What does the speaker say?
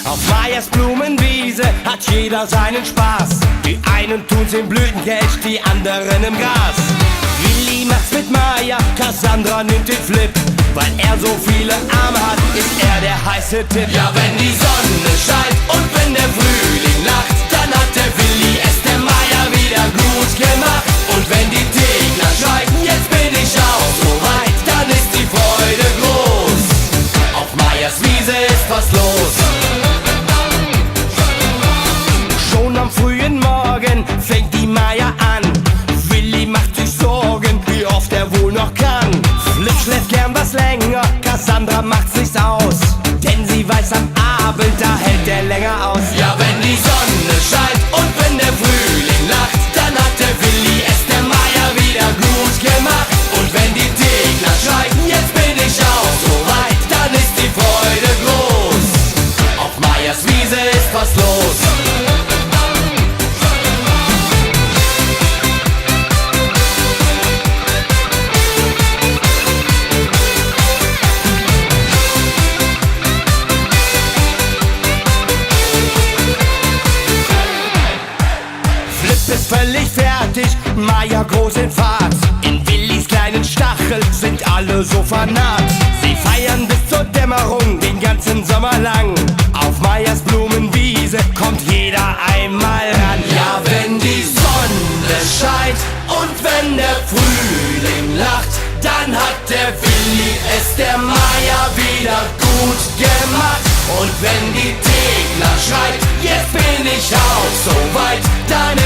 Auf Meyers Blumenwiese hat jeder seinen Spaß. Die einen tun's im Blütencash, die anderen im Gras. Willi macht's mit Meyer, Cassandra nimmt den Flip. Weil er so viele Arme hat, ist er der heiße Tipp. Ja, wenn die Sonne scheint und wenn der Frühling lacht, dann hat der Willi es der Meyer wieder gut gemacht. Und wenn die Tegler schreiben, jetzt bin ich auch so weit, dann ist die Freude groß. Auf Meyers Wiese ist was los. Schon am frühen Morgen fängt die Meyer an. Willi macht sich Sorgen, wie oft er wohl noch kann. Flip schläft gern was länger, Cassandra macht's nicht aus. Denn sie weiß, am Abend, da hält er länger aus. Ja, wenn die Sonne scheint und wenn der Frühling lacht, dann hat der Willi es der Meyer wieder gut gemacht. Und wenn die Tegler schreiben, jetzt bin ich auch so weit, dann ist die Freude groß. Auf Meyers Wiese ist was los. Ist völlig fertig, Meyer groß in Fahrt. In Willis kleinen Stachel sind alle so vernarrt. Sie feiern bis zur Dämmerung den ganzen Sommer lang. Auf Meyers Blumenwiese kommt jeder einmal ran. Ja, wenn die Sonne scheint und wenn der Frühling lacht, dann hat der Willi es der Meyer wieder gut gemacht. Und wenn die Tegler schreit, jetzt bin ich auch so weit, dann